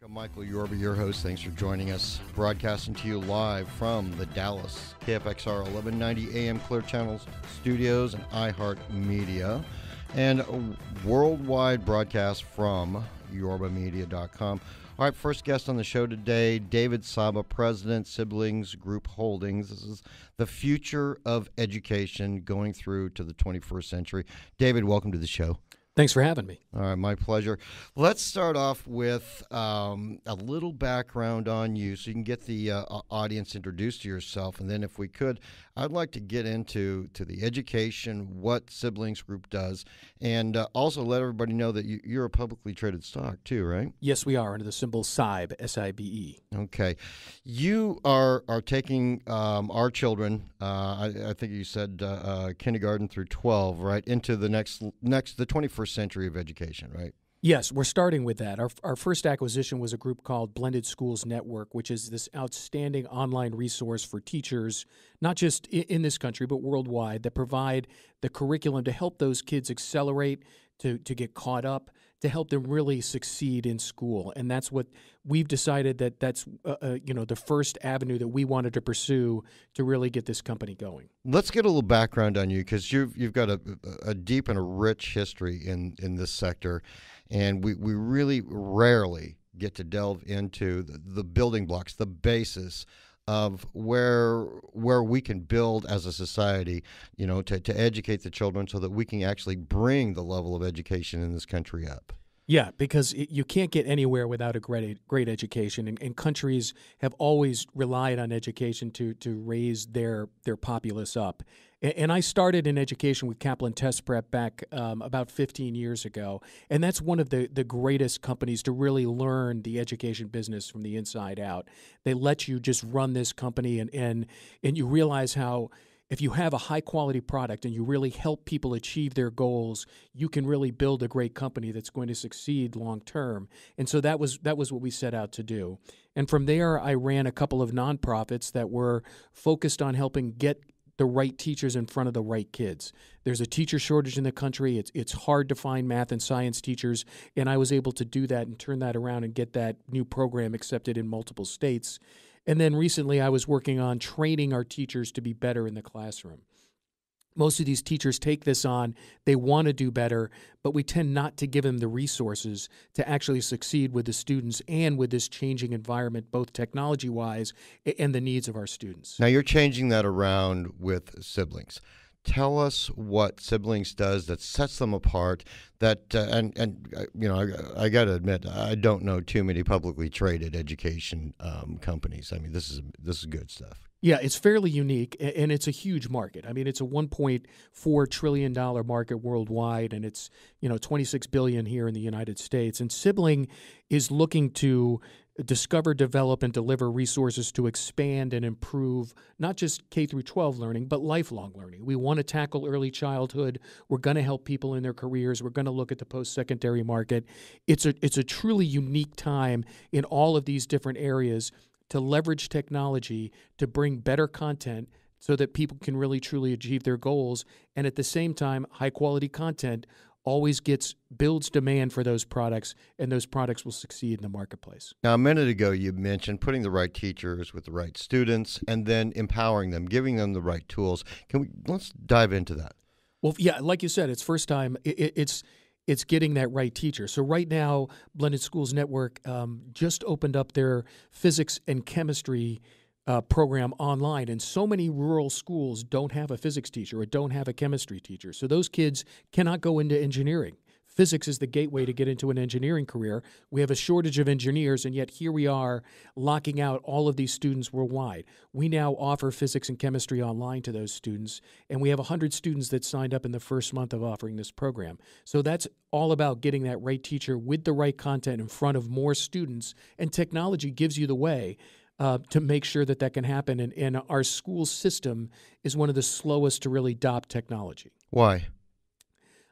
I'm Michael Yorba, your host. Thanks for joining us. Broadcasting to you live from the Dallas KFXR 1190 AM Clear Channels studios and iHeart Media, and a worldwide broadcast from yorbamedia.com. All right, first guest on the show today, David Saba, President, Siblings Group Holdings. This is the future of education going through to the 21st century. David, welcome to the show. Thanks for having me. All right, my pleasure. Let's start off with a little background on you so you can get the audience introduced to yourself. And then if we could, I'd like to get into the education, what Siblings Group does, and also let everybody know that you're a publicly traded stock too, right? Yes, we are, under the symbol SIBE, S-I-B-E. Okay. You are taking our children, I think you said kindergarten through 12, right, into the the 21st century of education, right? Yes, we're starting with that. Our first acquisition was a group called Blended Schools Network, which is this outstanding online resource for teachers, not just in this country, but worldwide, that provide the curriculum to help those kids accelerate, to get caught up, to help them really succeed in school. And that's what we've decided that's the first avenue that we wanted to pursue to really get this company going. Let's get a little background on you, because you've got a deep and a rich history in this sector, and we really rarely get to delve into the building blocks, the basis of where we can build as a society, to educate the children so that we can actually bring the level of education in this country up. Yeah, because you can't get anywhere without a great education, and countries have always relied on education to raise their populace up. And I started in education with Kaplan Test Prep back about 15 years ago, and that's one of the greatest companies to really learn the education business from the inside out. They let you just run this company, and you realize how, if you have a high-quality product and you really help people achieve their goals, you can really build a great company that's going to succeed long-term. And so that was what we set out to do. And from there, I ran a couple of nonprofits that were focused on helping get the right teachers in front of the right kids. There's a teacher shortage in the country. It's hard to find math and science teachers, and I was able to do that and turn that around and get that new program accepted in multiple states. And then recently I was working on training our teachers to be better in the classroom. Most of these teachers take this on, they want to do better, but we tend not to give them the resources to actually succeed with the students and with this changing environment, both technology-wise and the needs of our students. Now you're changing that around with Siblings. Tell us what Siblings does that sets them apart. That I got to admit, I don't know too many publicly traded education companies. I mean, this is good stuff. Yeah, it's fairly unique, and it's a huge market. I mean, it's a $1.4 trillion market worldwide, and it's $26 billion here in the United States. And Sibling is looking to discover, develop, and deliver resources to expand and improve not just K through 12 learning, but lifelong learning. We want to tackle early childhood. We're going to help people in their careers. We're going to look at the post-secondary market. It's a truly unique time in all of these different areas to leverage technology to bring better content so that people can really truly achieve their goals. And at the same time, high-quality content always builds demand for those products, and those products will succeed in the marketplace. Now, a minute ago, you mentioned putting the right teachers with the right students and then empowering them, giving them the right tools. Let's dive into that. Well, yeah, like you said, it's first time. It's getting that right teacher. So right now, Blended Schools Network just opened up their physics and chemistry program online, and so many rural schools don't have a physics teacher or don't have a chemistry teacher. So those kids cannot go into engineering. Physics is the gateway to get into an engineering career. We have a shortage of engineers, and yet here we are locking out all of these students worldwide. We now offer physics and chemistry online to those students, and we have 100 students that signed up in the first month of offering this program. So that's all about getting that right teacher with the right content in front of more students, and technology gives you the way to make sure that can happen. And our school system is one of the slowest to really adopt technology. Why?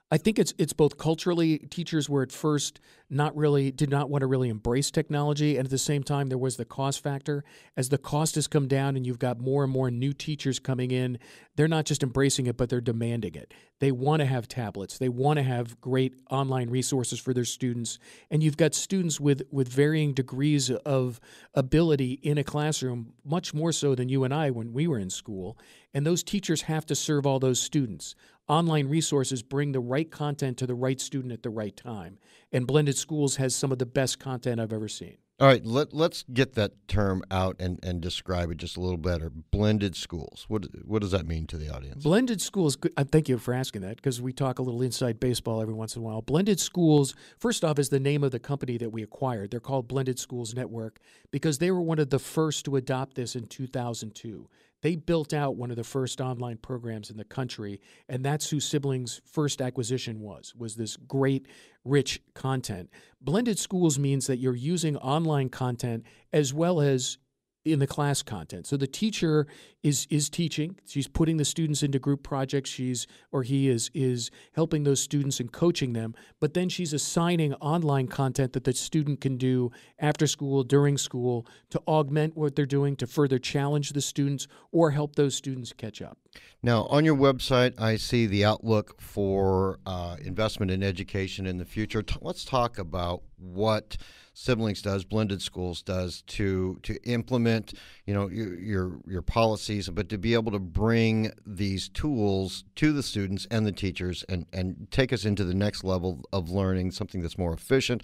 I think it's both culturally. Teachers were at first did not want to really embrace technology, and at the same time there was the cost factor. As the cost has come down and you've got more and more new teachers coming in, they're not just embracing it, but they're demanding it. They want to have tablets. They want to have great online resources for their students. And you've got students with varying degrees of ability in a classroom, much more so than you and I when we were in school. And those teachers have to serve all those students. Online resources bring the right content to the right student at the right time. And Blended Schools has some of the best content I've ever seen. All right, let's get that term out and describe it just a little better. Blended schools. What does that mean to the audience? Blended schools, thank you for asking that, because we talk a little inside baseball every once in a while. Blended Schools, first off, is the name of the company that we acquired. They're called Blended Schools Network because they were one of the first to adopt this in 2002. They built out one of the first online programs in the country, and that's who Sibling's first acquisition was this great, rich content. Blended schools means that you're using online content as well as in the class content. So the teacher is teaching. She's putting the students into group projects. He is helping those students and coaching them. But then she's assigning online content that the student can do after school, during school, to augment what they're doing, to further challenge the students or help those students catch up. Now, on your website, I see the outlook for investment in education in the future. Let's talk about what Siblings does, Blended Schools does to implement, your policies, but to be able to bring these tools to the students and the teachers and take us into the next level of learning, something that's more efficient.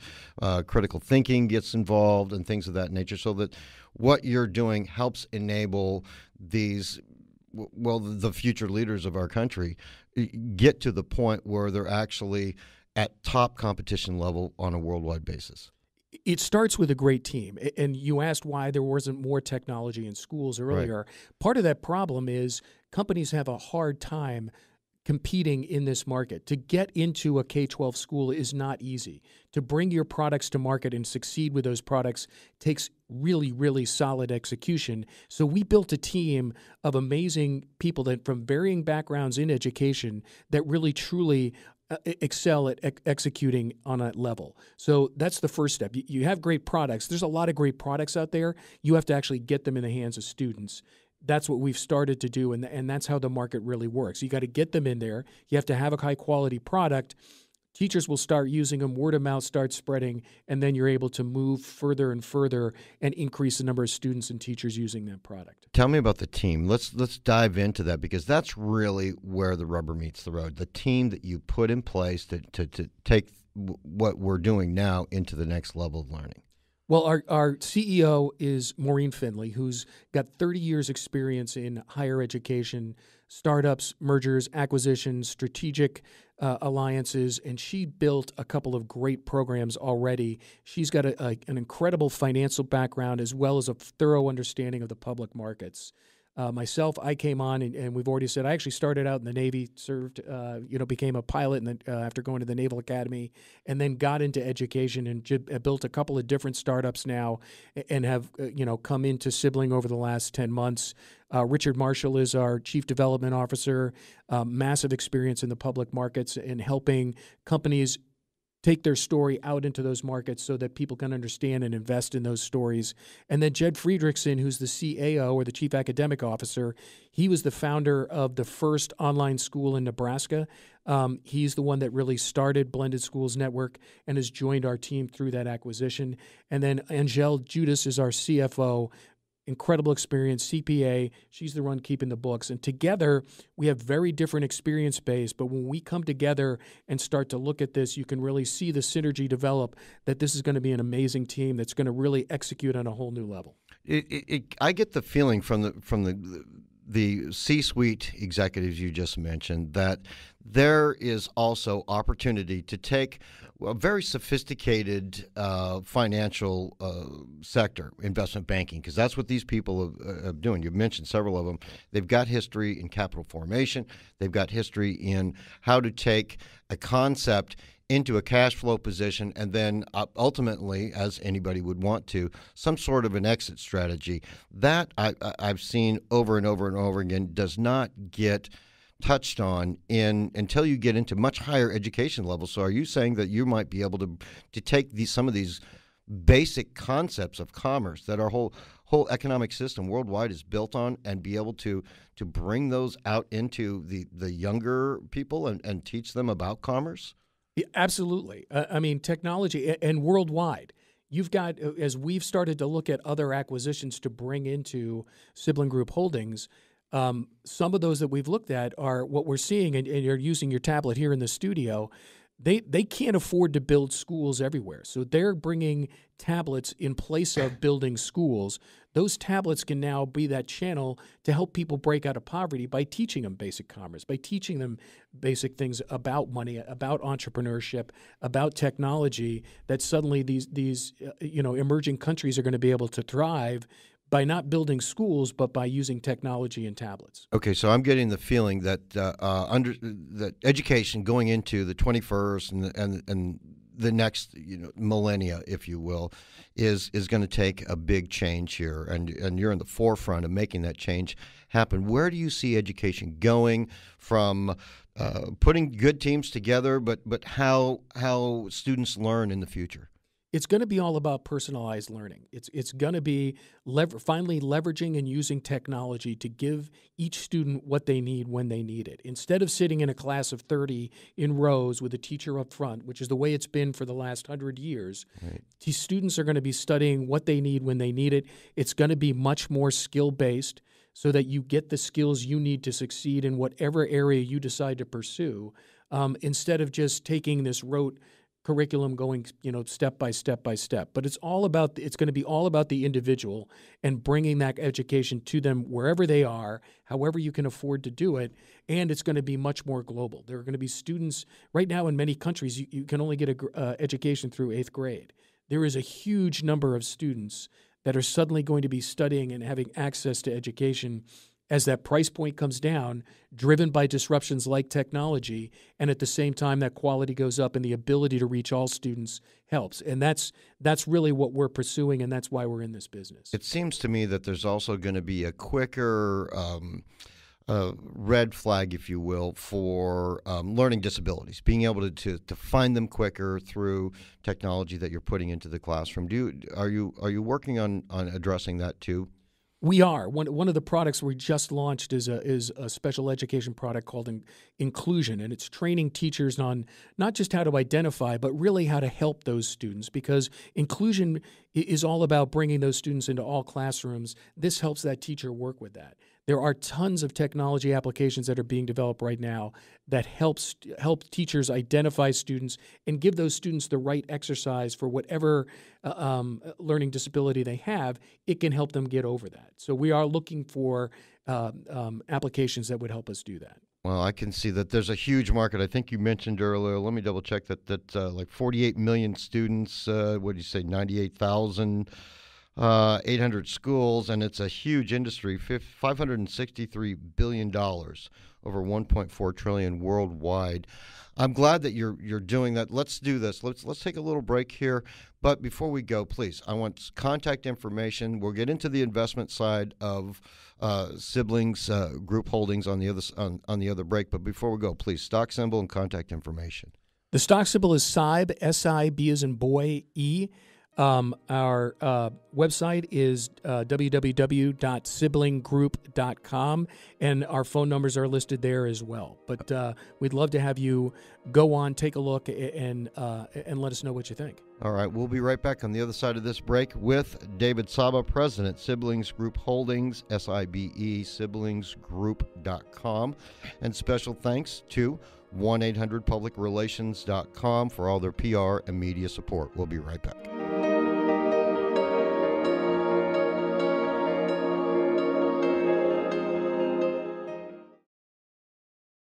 Critical thinking gets involved and things of that nature, so that what you're doing helps enable these, the future leaders of our country get to the point where they're actually at top competition level on a worldwide basis. It starts with a great team. And you asked why there wasn't more technology in schools earlier. Right. Part of that problem is companies have a hard time competing in this market. To get into a K-12 school is not easy. To bring your products to market and succeed with those products takes really, really solid execution. So we built a team of amazing people that from varying backgrounds in education that really, truly excel at executing on a level. So that's the first step. You have great products. There's a lot of great products out there. You have to actually get them in the hands of students. That's what we've started to do, and that's how the market really works. You got to get them in there. You have to have a high-quality product. Teachers will start using them, word of mouth starts spreading, and then you're able to move further and further and increase the number of students and teachers using that product. Tell me about the team. Let's dive into that, because that's really where the rubber meets the road. The team that you put in place to take what we're doing now into the next level of learning. Well, our CEO is Maureen Finley, who's got 30 years experience in higher education, startups, mergers, acquisitions, strategic alliances, and she built a couple of great programs already. She's got an incredible financial background as well as a thorough understanding of the public markets. Myself, I came on, and we've already said I actually started out in the Navy, served, became a pilot after going to the Naval Academy, and then got into education and built a couple of different startups now, and have come into Sibling over the last 10 months. Richard Marshall is our Chief Development Officer, massive experience in the public markets and helping companies take their story out into those markets so that people can understand and invest in those stories. And then Jed Friedrichsen, who's the CAO, or the Chief Academic Officer, he was the founder of the first online school in Nebraska. He's the one that really started Blended Schools Network and has joined our team through that acquisition. And then Angel Judas is our CFO, incredible experience, CPA. She's the one keeping the books. And together, we have very different experience base. But when we come together and start to look at this, you can really see the synergy develop, that this is going to be an amazing team that's going to really execute on a whole new level. I get the feeling from the C-suite executives you just mentioned that there is also opportunity to take a very sophisticated financial sector, investment banking, because that's what these people are doing. You've mentioned several of them. They've got history in capital formation. They've got history in how to take a concept into a cash flow position and then ultimately, as anybody would want to, some sort of an exit strategy. That I've seen over and over and over again does not get touched on until you get into much higher education levels. So are you saying that you might be able to take some of these basic concepts of commerce that our whole economic system worldwide is built on, and be able to bring those out into the younger people and teach them about commerce? Yeah, absolutely. I mean, technology and worldwide. You've got, as we've started to look at other acquisitions to bring into Sibling Group Holdings, some of those that we've looked at are what we're seeing, and you're using your tablet here in the studio. They can't afford to build schools everywhere. So they're bringing tablets in place of building schools. Those tablets can now be that channel to help people break out of poverty by teaching them basic commerce, by teaching them basic things about money, about entrepreneurship, about technology, that suddenly these emerging countries are going to be able to thrive by not building schools, but by using technology and tablets. Okay, so I'm getting the feeling that that education going into the 21st and the next millennia, if you will, is going to take a big change here, and you're in the forefront of making that change happen. Where do you see education going from putting good teams together, but how students learn in the future? It's going to be all about personalized learning. It's going to be finally leveraging and using technology to give each student what they need when they need it. Instead of sitting in a class of 30 in rows with a teacher up front, which is the way it's been for the last 100 years, right. These students are going to be studying what they need when they need it. It's going to be much more skill-based so that you get the skills you need to succeed in whatever area you decide to pursue, instead of just taking this rote curriculum going, step by step by step. But it's going to be all about the individual and bringing that education to them wherever they are, however you can afford to do it, and it's going to be much more global. There are going to be students right now in many countries. You can only get a education through 8th grade. There is a huge number of students that are suddenly going to be studying and having access to education as that price point comes down, driven by disruptions like technology, and at the same time that quality goes up and the ability to reach all students helps. And that's really what we're pursuing, and that's why we're in this business. It seems to me that there's also going to be a quicker red flag, if you will, for learning disabilities, being able to find them quicker through technology that you're putting into the classroom. Are you working on addressing that too? We are. One of the products we just launched is a special education product called Inclusion, and it's training teachers on not just how to identify, but really how to help those students, because inclusion is all about bringing those students into all classrooms. This helps that teacher work with that. There are tons of technology applications that are being developed right now that help teachers identify students and give those students the right exercise for whatever learning disability they have. It can help them get over that. So we are looking for applications that would help us do that. Well, I can see that there's a huge market. I think you mentioned earlier, let me double check that like 48 million students, what did you say, 98,000 800 schools, and it's a huge industry, $563 billion, over $1.4 trillion worldwide. I'm glad that you're doing that. Let's do this. Let's take a little break here. But before we go, please, I want contact information. We'll get into the investment side of Siblings Group Holdings on the other break. But before we go, please, stock symbol and contact information. The stock symbol is SIBE, S-I-B as in boy, E. Our website is www.siblinggroup.com, and our phone numbers are listed there as well. But we'd love to have you go on, take a look, and let us know what you think. All right, we'll be right back on the other side of this break with David Saba, President, Siblings Group Holdings, SIBE, siblingsgroup.com. And special thanks to 1-800-publicrelations.com for all their PR and media support. We'll be right back.